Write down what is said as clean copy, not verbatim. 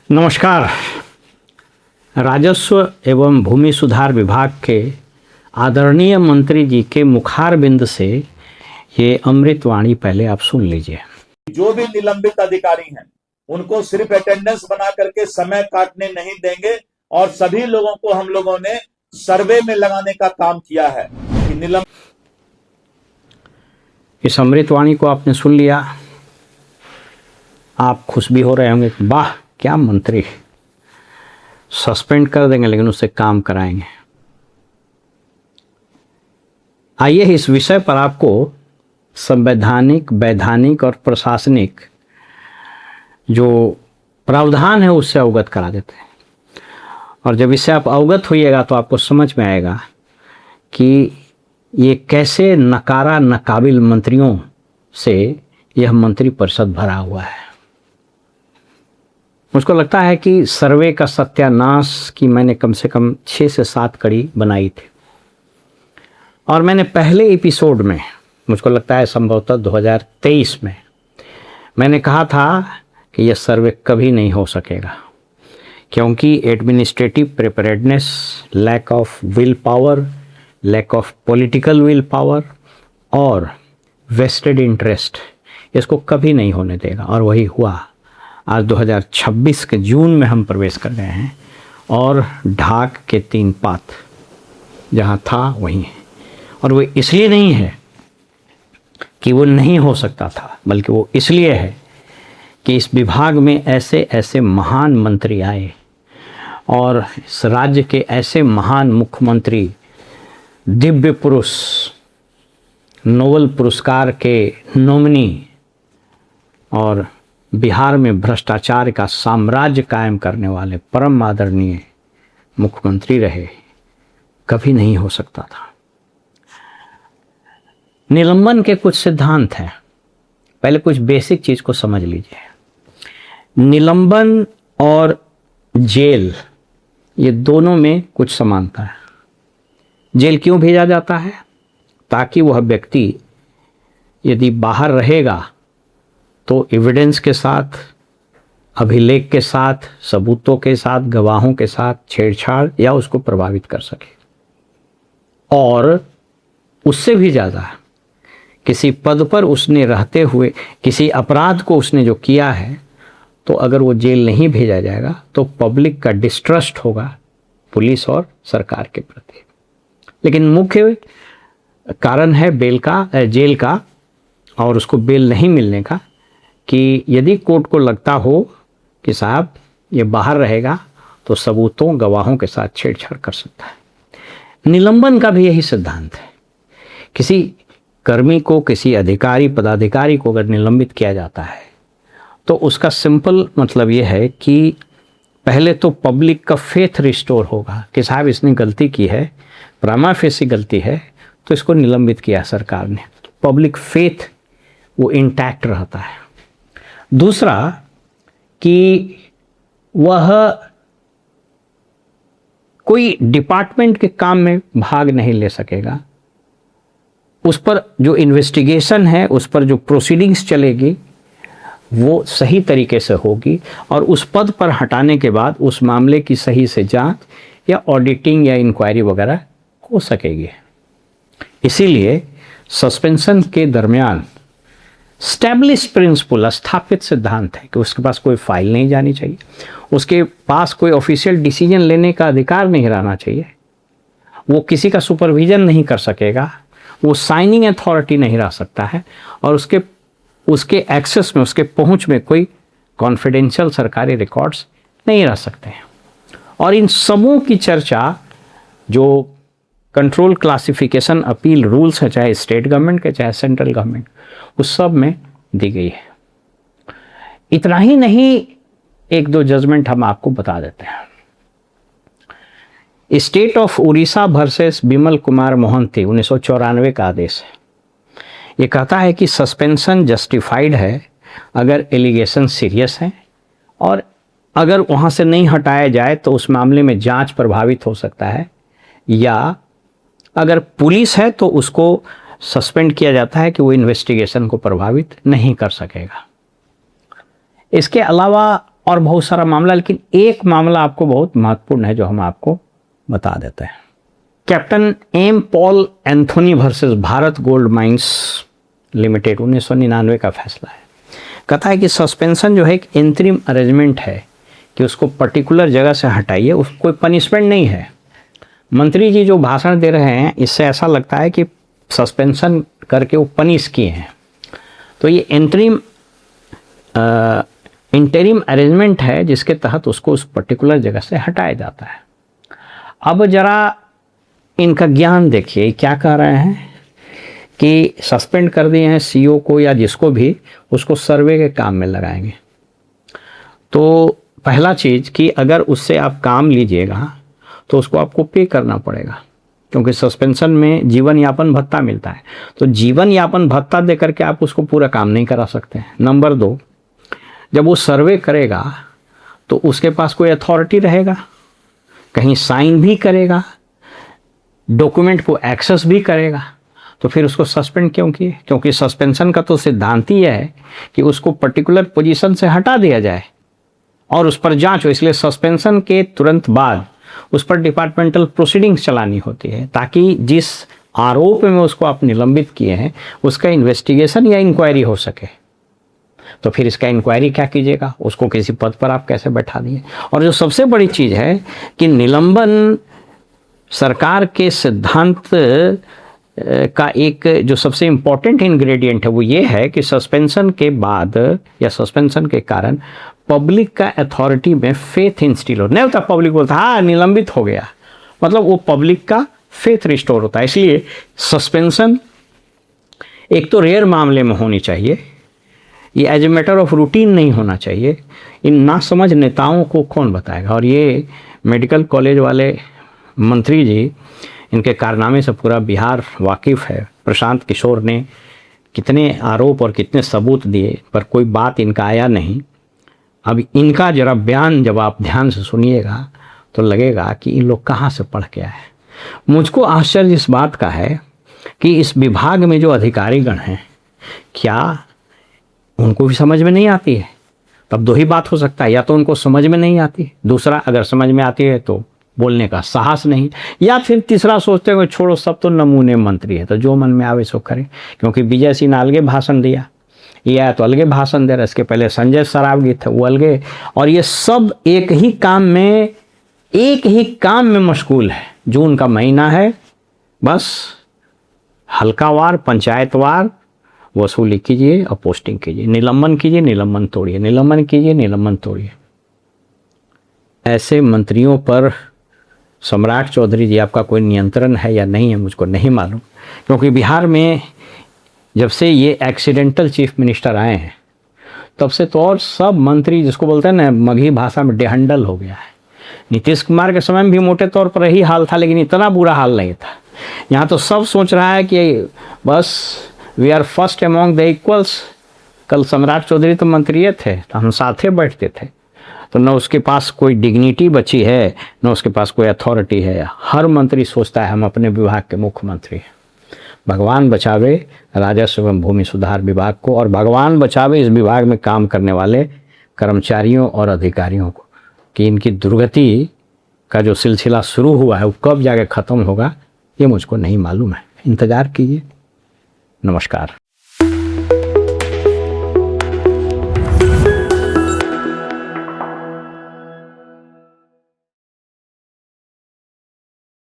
नमस्कार। राजस्व एवं भूमि सुधार विभाग के आदरणीय मंत्री जी के मुखारबिंद से ये अमृतवाणी पहले आप सुन लीजिए। जो भी निलंबित अधिकारी हैं उनको सिर्फ अटेंडेंस बना करके समय काटने नहीं देंगे और सभी लोगों को हम लोगों ने सर्वे में लगाने का काम किया है कि इस अमृतवाणी को आपने सुन लिया, आप खुश भी हो रहे होंगे, वाह क्या मंत्री, सस्पेंड कर देंगे लेकिन उससे काम कराएंगे। आइए इस विषय पर आपको संवैधानिक, वैधानिक और प्रशासनिक जो प्रावधान है उससे अवगत करा देते हैं। और जब इससे आप अवगत होइएगा तो आपको समझ में आएगा कि ये कैसे नकारा नकाबिल मंत्रियों से यह मंत्री परिषद भरा हुआ है। मुझको लगता है कि सर्वे का सत्यानाश की मैंने कम से कम 6 से 7 कड़ी बनाई थी और मैंने पहले एपिसोड में, मुझको लगता है संभवतः 2023 में, मैंने कहा था कि यह सर्वे कभी नहीं हो सकेगा क्योंकि administrative preparedness, lack of will power, lack of political will power और वेस्टेड इंटरेस्ट इसको कभी नहीं होने देगा। और वही हुआ। आज 2026 के जून में हम प्रवेश कर गए हैं और ढाक के 3 पात जहाँ था वहीं है। और वो इसलिए नहीं है कि वो नहीं हो सकता था, बल्कि वो इसलिए है कि इस विभाग में ऐसे ऐसे महान मंत्री आए और इस राज्य के ऐसे महान मुख्यमंत्री, दिव्य पुरुष, नोबेल पुरस्कार के नॉमिनी और बिहार में भ्रष्टाचार का साम्राज्य कायम करने वाले परम आदरणीय मुख्यमंत्री रहे। कभी नहीं हो सकता था। निलंबन के कुछ सिद्धांत हैं, पहले कुछ बेसिक चीज को समझ लीजिए। निलंबन और जेल, ये दोनों में कुछ समानता है। जेल क्यों भेजा जाता है? ताकि वह व्यक्ति यदि बाहर रहेगा तो एविडेंस के साथ, अभिलेख के साथ, सबूतों के साथ, गवाहों के साथ छेड़छाड़ या उसको प्रभावित कर सके। और उससे भी ज़्यादा किसी पद पर उसने रहते हुए किसी अपराध को उसने जो किया है, तो अगर वो जेल नहीं भेजा जाएगा तो पब्लिक का डिस्ट्रस्ट होगा पुलिस और सरकार के प्रति। लेकिन मुख्य कारण है जेल का और उसको बेल नहीं मिलने का कि यदि कोर्ट को लगता हो कि साहब ये बाहर रहेगा तो सबूतों, गवाहों के साथ छेड़छाड़ कर सकता है। निलंबन का भी यही सिद्धांत है। किसी कर्मी को, किसी अधिकारी, पदाधिकारी को अगर निलंबित किया जाता है तो उसका सिंपल मतलब ये है कि पहले तो पब्लिक का फेथ रिस्टोर होगा कि साहब इसने गलती की है, प्रमा फेसी गलती है, तो इसको निलंबित किया सरकार ने। तो पब्लिक फेथ वो इंटैक्ट रहता है। दूसरा कि वह कोई डिपार्टमेंट के काम में भाग नहीं ले सकेगा। उस पर जो इन्वेस्टिगेशन है, उस पर जो प्रोसीडिंग्स चलेगी वो सही तरीके से होगी और उस पद पर हटाने के बाद उस मामले की सही से जांच या ऑडिटिंग या इंक्वायरी वगैरह हो सकेगी। इसीलिए सस्पेंशन के दरमियान स्टैब्लिश प्रिंसिपल, स्थापित सिद्धांत है कि उसके पास कोई फाइल नहीं जानी चाहिए, उसके पास कोई ऑफिशियल डिसीजन लेने का अधिकार नहीं रहना चाहिए, वो किसी का सुपरविजन नहीं कर सकेगा, वो साइनिंग अथॉरिटी नहीं रह सकता है और उसके एक्सेस में, उसके पहुंच में कोई कॉन्फिडेंशियल सरकारी रिकॉर्ड्स नहीं रह सकते हैं। और इन समूह की चर्चा जो कंट्रोल क्लासिफिकेशन अपील रूल्स है, चाहे स्टेट गवर्नमेंट के चाहे सेंट्रल गवर्नमेंट, उस सब में दी गई है। इतना ही नहीं, 1-2 जजमेंट हम आपको बता देते हैं। State of Orissa versus Bimal Kumar Mohanty 1994 का आदेश है। ये कहता है कि सस्पेंशन जस्टिफाइड है अगर एलिगेशन सीरियस है और अगर वहाँ से नहीं हटाया जाए तो उस मामले में जांच प्रभावित हो सकता है, या अगर पुलिस है तो उसको सस्पेंड किया जाता है कि वो इन्वेस्टिगेशन को प्रभावित नहीं कर सकेगा। इसके अलावा और बहुत सारा मामला, लेकिन एक मामला आपको बहुत महत्वपूर्ण है जो हम आपको बता देते हैं। Captain M Paul Anthony versus Bharat gold mines limited 1999 का फैसला है। कहता है कि सस्पेंशन जो है एक इंतरिम अरेंजमेंट है कि उसको पर्टिकुलर जगह से हटाइए, उसको कोई पनिशमेंट नहीं है। मंत्री जी जो भाषण दे रहे हैं इससे ऐसा लगता है कि सस्पेंशन करके वो पनिश किए हैं। तो ये इंटरिम अरेंजमेंट है जिसके तहत उसको उस पर्टिकुलर जगह से हटाया जाता है। अब जरा इनका ज्ञान देखिए, क्या कह रहे हैं कि सस्पेंड कर दिए हैं सीईओ को या जिसको भी, उसको सर्वे के काम में लगाएंगे। तो पहला चीज़ कि अगर उससे आप काम लीजिएगा तो उसको आपको पे करना पड़ेगा, क्योंकि सस्पेंशन में जीवन यापन भत्ता मिलता है। तो जीवन यापन भत्ता दे करके आप उसको पूरा काम नहीं करा सकते हैं। नंबर 2, जब वो सर्वे करेगा तो उसके पास कोई अथॉरिटी रहेगा, कहीं साइन भी करेगा, डॉक्यूमेंट को एक्सेस भी करेगा, तो फिर उसको सस्पेंड क्यों किए? क्योंकि सस्पेंशन का तो सिद्धांत ही है कि उसको पर्टिकुलर पोजीशन से हटा दिया जाए और उस पर जांच हो। इसलिए सस्पेंशन के तुरंत बाद उस पर डिपार्टमेंटल प्रोसीडिंग्स चलानी होती है, ताकि जिस आरोप में उसको आप निलंबित किए हैं उसका इन्वेस्टिगेशन या इंक्वायरी हो सके। तो फिर इसका इंक्वायरी क्या कीजिएगा, उसको किसी पद पर आप कैसे बैठा दिए। और जो सबसे बड़ी चीज़ है कि निलंबन सरकार के सिद्धांत का एक जो सबसे इम्पॉर्टेंट इंग्रेडिएंट है वो ये है कि सस्पेंशन के बाद या सस्पेंशन के कारण पब्लिक का अथॉरिटी में फेथ इंस्टिल हो। नहीं होता, पब्लिक बोलता हाँ निलंबित हो गया, मतलब वो पब्लिक का फेथ रिस्टोर होता है। इसलिए सस्पेंशन एक तो रेयर मामले में होनी चाहिए, ये as a matter of routine नहीं होना चाहिए। इन नासमझ नेताओं को कौन बताएगा। और ये मेडिकल कॉलेज वाले मंत्री जी, इनके कारनामे से पूरा बिहार वाकिफ़ है। प्रशांत किशोर ने कितने आरोप और कितने सबूत दिए, पर कोई बात इनका आया नहीं। अब इनका जरा बयान जब आप ध्यान से सुनिएगा तो लगेगा कि इन लोग कहाँ से पढ़ के आए। मुझको आश्चर्य इस बात का है कि इस विभाग में जो अधिकारीगण हैं, क्या उनको भी समझ में नहीं आती है? तब दो ही बात हो सकता है, या तो उनको समझ में नहीं आती, दूसरा अगर समझ में आती है तो बोलने का साहस नहीं, या फिर तीसरा सोचते हैं छोड़ो सब तो नमूने मंत्री है, तो जो मन में आवे सो करे। क्योंकि विजय सिंह ने अलगे भाषण दिया, ये आया तो अलगे भाषण दे रहा, इसके पहले संजय सरावगी थे वो अलगे, और ये सब एक ही काम में मशगूल है। जून का महीना है, बस हल्कावार पंचायतवार वसूली कीजिए और पोस्टिंग कीजिए, निलंबन कीजिए, निलंबन तोड़िए, निलंबन कीजिए, निलंबन तोड़िए। ऐसे मंत्रियों पर सम्राट चौधरी जी आपका कोई नियंत्रण है या नहीं है मुझको नहीं मालूम, क्योंकि बिहार में जब से ये एक्सीडेंटल चीफ मिनिस्टर आए हैं तब से तो और सब मंत्री, जिसको बोलते हैं ना मगही भाषा में, डेहंडल हो गया है। नीतीश कुमार के समय में भी मोटे तौर पर यही हाल था, लेकिन इतना बुरा हाल नहीं था। यहाँ तो सब सोच रहा है कि बस we are first among the equals. कल सम्राट चौधरी तो मंत्री थे, तो हम साथे बैठते थे, तो न उसके पास कोई डिग्निटी बची है, न उसके पास कोई अथॉरिटी है। हर मंत्री सोचता है हम अपने विभाग के मुख्यमंत्री हैं। भगवान बचावे राजस्व एवं भूमि सुधार विभाग को, और भगवान बचावे इस विभाग में काम करने वाले कर्मचारियों और अधिकारियों को, कि इनकी दुर्गति का जो सिलसिला शुरू हुआ है वो कब जाके ख़त्म होगा ये मुझको नहीं मालूम है। इंतज़ार कीजिए। नमस्कार।